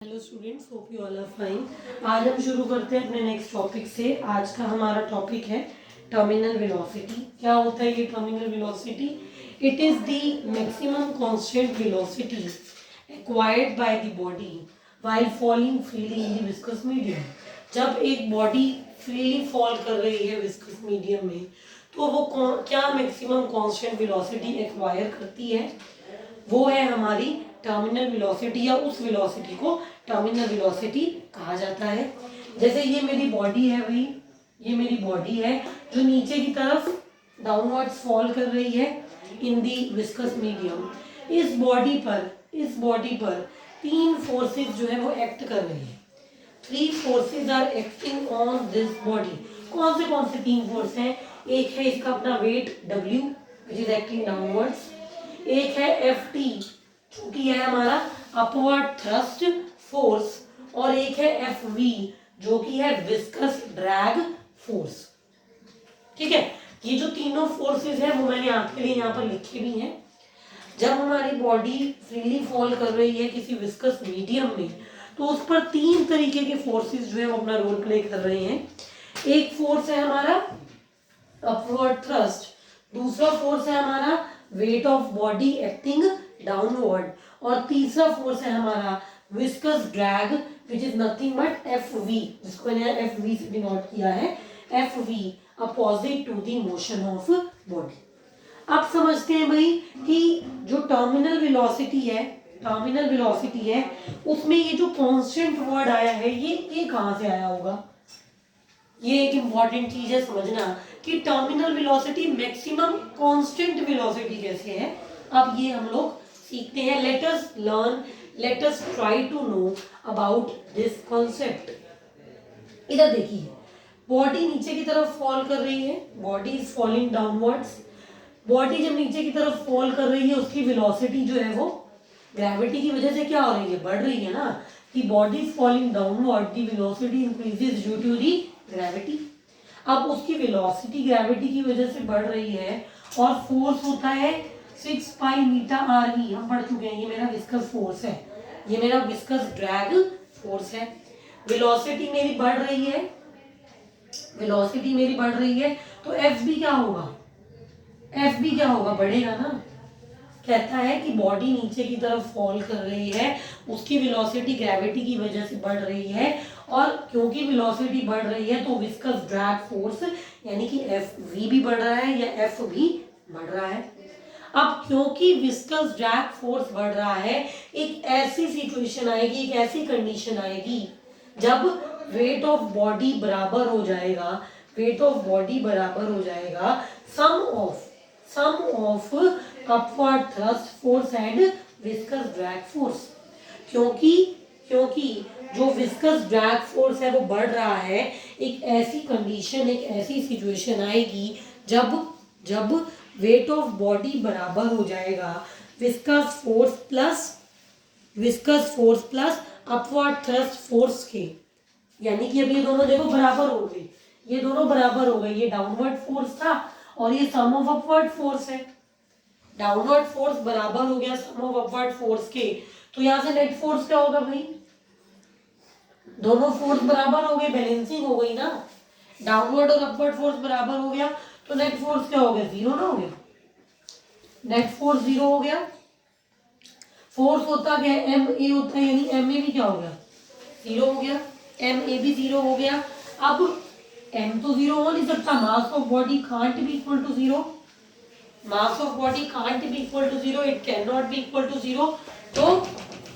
Hello students, hope you all are fine. आज हम शुरू करते हैं अपने नेक्स्ट टॉपिक से। आज का हमारा टॉपिक है टर्मिनल वेलोसिटी। क्या होता है ये terminal velocity? It is the maximum constant velocity acquired by the body while falling freely in the viscous medium. जब एक बॉडी फ्रीली फॉल कर रही है विस्कस मीडियम में, तो वो क्या मैक्सिमम कांस्टेंट वेलोसिटी एक्वायर करती है? वो है हमारी टर्मिनल वेलोसिटी, या उस वेलोसिटी को टर्मिनल वेलोसिटी कहा जाता है। जैसे ये मेरी बॉडी है भाई, ये मेरी बॉडी है जो नीचे की तरफ डाउनवर्ड्स फॉल कर रही है इन दी विस्कस मीडियम। इस बॉडी पर तीन फोर्सेस जो है वो एक्ट कर रही है। Three forces are acting on this body. कौन से तीन फोर्स हैं? एक है इसका अपना weight W which is acting downwards, एक है Ft जो कि है हमारा अपवर्ड थ्रस्ट फोर्स, और एक है Fv जो कि है विस्कस ड्रैग फोर्स। ठीक है, ये जो तीनों फोर्सेस हैं वो मैंने आपके लिए यहाँ पर लिखे भी हैं। जब हमारी बॉडी फ्रीली फॉल कर रही है किसी विस्कस मीडियम में, तो उस पर तीन तरीके के फोर्सेस जो है वो अपना रोल प्ले कर रहे हैं। एक फोर्स है हमारा अपवर्ड थ्रस्ट, दूसरा फोर्स है हमारा weight of body acting downward, और तीसरा फोर्स है हमारा viscous drag which is nothing but Fv, जिसको मैंने Fv से डिनोट किया है, Fv opposite to the motion of body. अब समझते हैं भाई कि जो टर्मिनल वेलोसिटी है उसमें ये जो कांस्टेंट वर्ड आया है ये कहाँ से आया होगा? ये एक इंपॉर्टेंट चीज है समझना कि terminal velocity maximum constant velocity कैसे है। अब ये हम लोग सीखते हैं। Let us try to know about this concept. इधर देखिए, बॉडी नीचे की तरफ फॉल कर रही है, body is falling downwards. Body जब नीचे की तरफ फॉल कर रही है, उसकी वेलोसिटी जो है वो ग्रेविटी की वजह से क्या हो रही है? बढ़ रही है ना। कि body is falling downward, the velocity increases due to the gravity. अब उसकी वेलोसिटी ग्रेविटी की वजह से बढ़ रही है, और फोर्स होता है 6 पाई मीटा RV। हम पढ़ चुके हैं, ये मेरा विस्कस फोर्स है, ये मेरा विस्कस ड्रैग फोर्स है। वेलोसिटी मेरी बढ़ रही है, तो Fb क्या होगा? बढ़ेगा ना। कहता है कि बॉडी नीचे की तरफ फॉल कर रही है, उसकी वेलोसिटी ग्रेविटी की वजह से बढ़ रही है, और क्योंकि वेलोसिटी बढ़ रही है तो विस्कस ड्रैग फोर्स यानी कि Fv भी बढ़ रहा है या F भी बढ़ रहा है। अब क्योंकि विस्कस ड्रैग फोर्स बढ़ रहा है, एक ऐसी सिचुएशन आएगी, एक ऐसी कंडीशन आएगी जब वेट ऑफ बॉडी बराबर हो जाएगा sum of upward thrust force and viscous drag force. क्योंकि जो विस्कस ड्रैग फोर्स है वो बढ़ रहा है, एक ऐसी कंडीशन, एक ऐसी सिचुएशन आएगी जब वेट ऑफ बॉडी बराबर हो जाएगा viscous force plus upward thrust force के। यानी कि अब ये दोनों देखो बराबर हो गए, ये डाउनवर्ड फोर्स था और ये सम ऑफ अपवर्ड फोर्स है। डाउनवर्ड फोर्स बराबर हो गया सम ऑफ अपवर्ड फोर्स के, तो यहां से नेट फोर्स क्या होगा भाई? दोनों फोर्स बराबर हो गए, बैलेंसिंग हो गई ना। डाउनवर्ड और अपवर्ड फोर्स बराबर हो गया, तो नेट फोर्स क्या हो गया? जीरो ना हो गया। नेट फोर्स जीरो हो गया। फोर्स होता क्या है? Ma होता है, यानी Ma भी क्या हो गया? जीरो हो गया। Ma भी जीरो हो गया। अब m तो जीरो हो नहीं सकता, mass of body can't be equal to zero, it can not be equal to zero. तो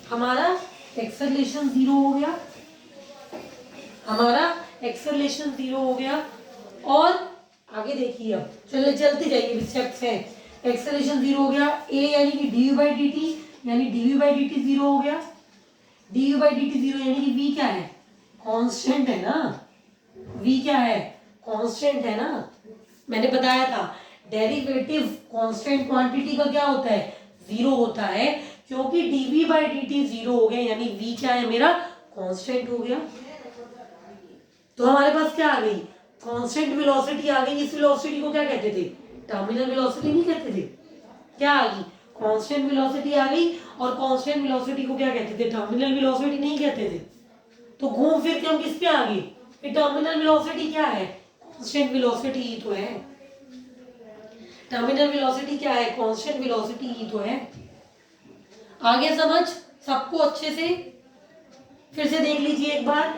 हमारा एक्सेलरेशन जीरो हो गया, और आगे देखिए, अब चलते जाइए स्टेप से। एक्सेलरेशन जीरो हो गया, a यानी कि dv/dt जीरो हो गया। dv/dt जीरो यानी कि v क्या है? कांस्टेंट है ना। मैंने बताया था डेरिवेटिव कांस्टेंट क्वांटिटी का क्या होता है? जीरो होता है। क्योंकि dv/dt जीरो हो गया, यानी v क्या है मेरा? कांस्टेंट हो गया। तो हमारे पास क्या आ गई? कांस्टेंट वेलोसिटी आ गई। इस वेलोसिटी को क्या कहते थे? टर्मिनल वेलोसिटी नहीं कहते थे। क्या आ गई? कांस्टेंट वेलोसिटी आ गई, और कांस्टेंट वेलोसिटी को क्या कहते थे, टर्मिनल वेलोसिटी नहीं कहते थे। तो घूम फिर के हम किस पे आ गए, टर्मिनल वेलोसिटी क्या है, कांस्टेंट वेलोसिटी ही तो है। टर्मिनल वेलोसिटी क्या है, कांस्टेंट वेलोसिटी ही तो है। आगे समझ सबको अच्छे से, फिर से देख लीजिए एक बार।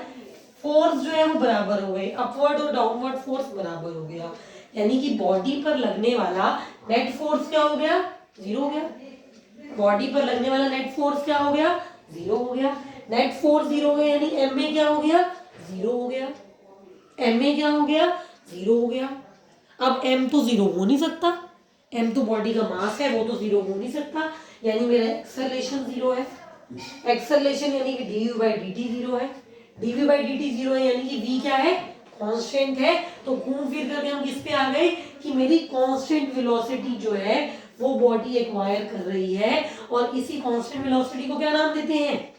फोर्स जो है वो बराबर हो गए, अपवर्ड और डाउनवर्ड फोर्स बराबर हो गया, यानी कि बॉडी पर लगने वाला नेट फोर्स क्या हो गया, जीरो हो गया। बॉडी पर लगने वाला नेट फोर्स क्या हो गया, जीरो हो गया। नेट फोर्स जीरो हो गया, यानी एम में क्या हो गया, जीरो हो गया। एम में क्या हो गया, जीरो हो गया। अब एम तो जीरो हो नहीं सकता, एम तो बॉडी का मास है, वो तो जीरो हो नहीं सकता, यानी मेरा एक्सेलरेशन जीरो है। एक्सेलरेशन यानी कि dv बाई dt जीरो है, dv बाई dt जीरो है, यानी कि v क्या है, कांस्टेंट है। तो घूम फिर करके हम किस पे आ गए कि मेरी कांस्टेंट वेलोसिटी जो है वो बॉडी एक्वायर कर रही है, और इसी कांस्टेंट वेलोसिटी को क्या नाम देते हैं,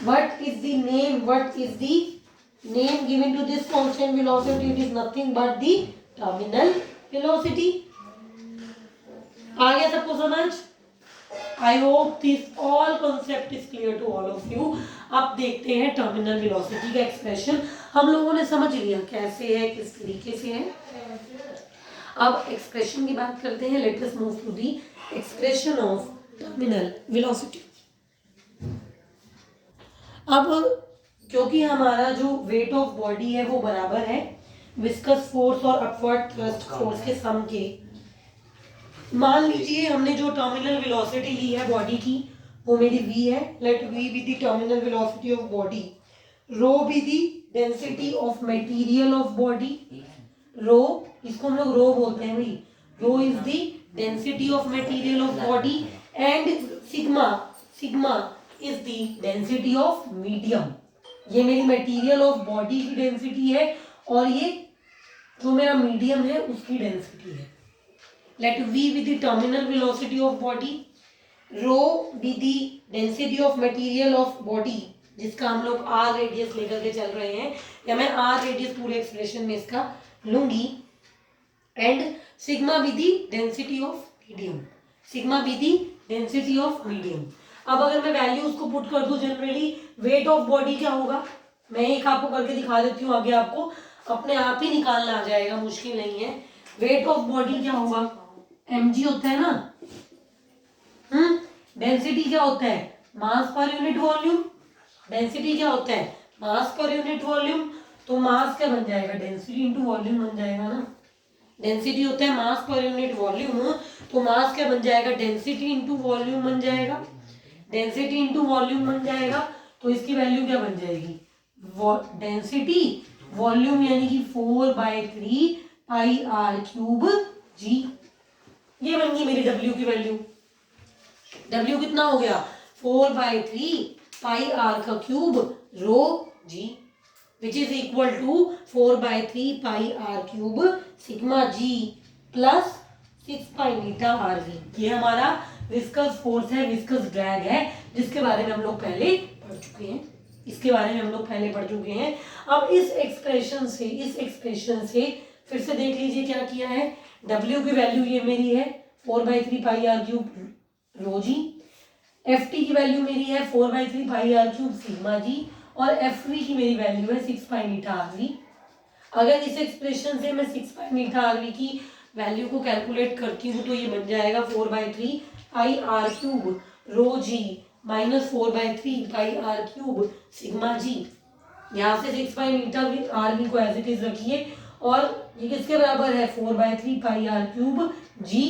what is the name given to this constant velocity, it is nothing but the terminal velocity। आ गया सबको समझ? I hope this all concept is clear to all of you। अब देखते हैं टर्मिनल वेलोसिटी का एक्सप्रेशन। हम लोगों ने समझ लिया कैसे है, किस तरीके से है। अब एक्सप्रेशन की बात करते हैं। Let us move to the expression of terminal velocity. अब क्योंकि हमारा जो वेट ऑफ बॉडी है वो बराबर है विस्कस फोर्स और अपवर्ड थ्रस्ट फोर्स के सम के, मान लीजिए हमने जो टर्मिनल वेलोसिटी ली है बॉडी की वो मेरी v है। Let v be the terminal velocity of body, rho be the density of material of body. Rho, इसको हम लोग रो बोलते हैं भाई, rho is the density of material of body, and sigma, sigma is the density of medium. ये मेरी material of body की density है, और ये जो मेरा मीडियम है उसकी डेंसिटी है। Let v be the terminal velocity of body, rho be the density of material of body, जिसका हम लोग r रेडियस लेकर के चल रहे हैं, या मैं r रेडियस पूरे एक्सप्रेशन में इसका लूंगी, and sigma B the density of medium, sigma B the density of medium. अब अगर मैं वैल्यूज को पुट कर दूं, जनरली वेट ऑफ बॉडी क्या होगा, मैं एक आपको करके दिखा देती हूँ, आगे आपको अपने आप ही निकालना आ जाएगा, मुश्किल नहीं है। वेट ऑफ बॉडी क्या होगा, mg होता है ना, डेंसिटी क्या होता है, मास पर यूनिट वॉल्यूम। डेंसिटी क्या होता है, मास पर यूनिट वॉल्यूम। तो मास क्या बन जाएगा, डेंसिटी इंटू वॉल्यूम बन जाएगा ना। डेंसिटी होता है मास पर यूनिट वॉल्यूम, तो मास क्या बन जाएगा, डेंसिटी इंटू वॉल्यूम बन जाएगा। डेंसिटी इंटू वॉल्यूम बन जाएगा, तो इसकी वैल्यू क्या बन जाएगी, डेंसिटी वॉल्यूम यानी कि 4/3 पाई r क्यूब g। ये बन गई मेरी W की वैल्यू। W कितना हो गया, 4/3 पाई r का cube rho g, which is equal to 4/3 pi r cube sigma g plus 6 pi eta rv। ये हमारा विस्कस फोर्स है, विस्कस ड्रैग है, जिसके बारे में हम लोग पहले पढ़ चुके हैं, इसके बारे में हम लोग पहले पढ़ चुके हैं। अब इस एक्सप्रेशन से फिर से देख लीजिए क्या किया है। W की वैल्यू ये मेरी है 4/3 पाई r क्यूब रो जी, ft की वैल्यू मेरी है 4/3 पाई r क्यूब सिग्मा जी, और f3 की मेरी वैल्यू है 6 पाई मीटा rv। अगर इस एक्सप्रेशन से मैं 6 पाई मीटा rv की वैल्यू को कैलकुलेट करती हूँ तो ये बन जाएगा 4/3 पाई r क्यूब रो जी minus 4/3 pi r cube sigma जी। यहाँ से 6 पाई मीटा rv को एज इट इज रखिए, और ये किसके बराबर है, 4/3 पाई r क्यूब जी,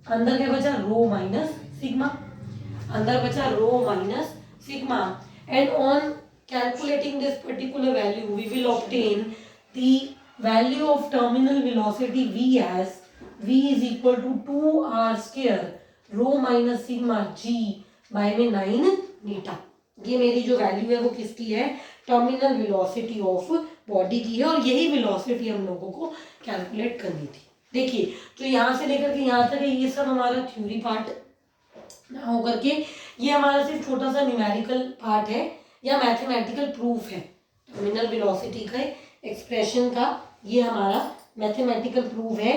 अंदर क्या बचा, रो माइनस सिग्मा, अंदर बचा rho minus sigma. And on calculating this particular value we will obtain the value of terminal velocity v as v is equal to 2r square rho minus sigma g by में 9 मीटा। ये मेरी जो value है वो किसकी है, terminal velocity of body की है, और यही वेलोसिटी हम लोगों को कैलकुलेट करनी थी। देखिए, तो यहाँ से लेकर के यहाँ तक ये सब हमारा थ्योरी पार्ट ना होकर के ये हमारा सिर्फ छोटा सा न्यूमेरिकल पार्ट है या मैथमेटिकल प्रूफ है। टर्मिनल वेलोसिटी का एक्सप्रेशन का ये हमारा मैथमेटिकल प्रूफ है,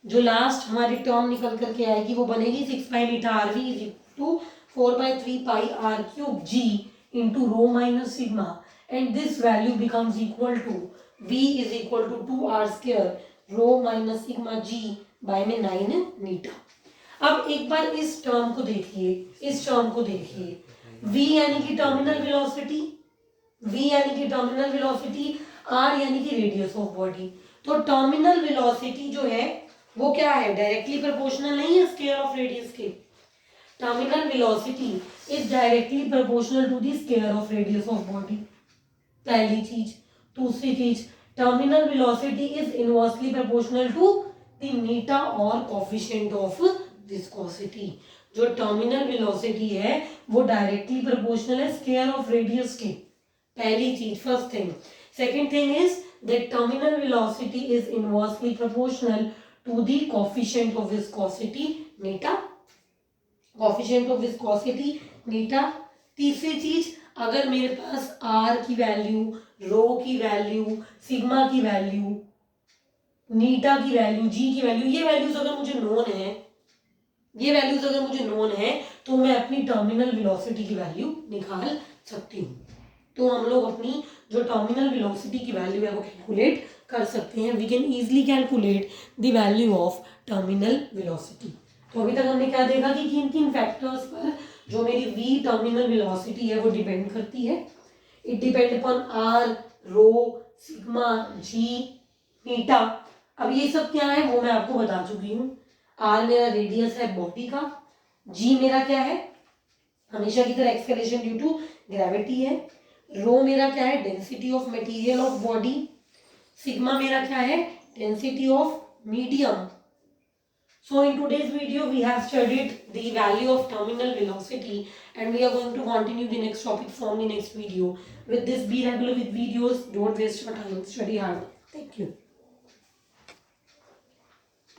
जो लास्ट हमारी टर्म निकल करके आएगी वो बनेगी 6 pi eta R V is equal to 4/3 pi R cube G into rho minus sigma, and this value becomes equal to v is equal to 2r² rho minus sigma G by में 9 मीटा। अब एक बार इस term को देखिए, इस term को देखिए, v यानी कि टर्मिनल वेलोसिटी, v यानी कि टर्मिनल वेलोसिटी, r यानी कि रेडियस ऑफ बॉडी। तो टर्मिनल वेलोसिटी जो है वो क्या है, डायरेक्टली प्रोपोर्शनल नहीं है स्क्वायर ऑफ रेडियस के। Terminal velocity is directly proportional to the square of radius of body, पहली चीज। दूसरी चीज, terminal velocity is inversely proportional to the eta और कोफिशिएंट ऑफ विस्कोसिटी। जो टर्मिनल वेलोसिटी है वो डायरेक्टली प्रोपोर्शनल है स्क्वायर ऑफ रेडियस के, पहली चीज, first thing. Second thing is that terminal velocity is inversely proportional to the coefficient of viscosity मीटा, coefficient of viscosity मीटा। तीसरी चीज, अगर मेरे पास r की वैल्यू, रो की वैल्यू, सिग्मा की वैल्यू, मीटा की वैल्यू, g की वैल्यू, ये वैल्यूज अगर मुझे नोन है, ये वैल्यूज अगर मुझे नोन है तो मैं अपनी टर्मिनल वेलोसिटी की वैल्यू निकाल सकती हूँ। तो हम लोग अपनी जो टर्मिनल वेलोसिटी की वैल्यू है वो कैलकुलेट कर सकते हैं। We can easily calculate the value of terminal velocity. तो अभी तक हमने क्या देखा कि किन किन फैक्टर्स पर जो मेरी वी टर्मिनल वेलोसिटी है वो डिपेंड करती है। It depend upon r, rho, sigma, g, eta. अब ये सब क्या है वो मैं आपको बता चुकी हूँ। आर मेरा रेडियस है बॉडी का, जी मेरा क्या है, हमेशा की तरह एक्सेलरेशन ड्यू टू ग्रेविटी है, रो मेरा क्या है, density of material of body, sigma मेरा क्या है, density of medium. So in today's video we have studied the value of terminal velocity, and we are going to continue the next topic from the next video. With this, be regular with videos, don't waste your time, study hard. Thank you.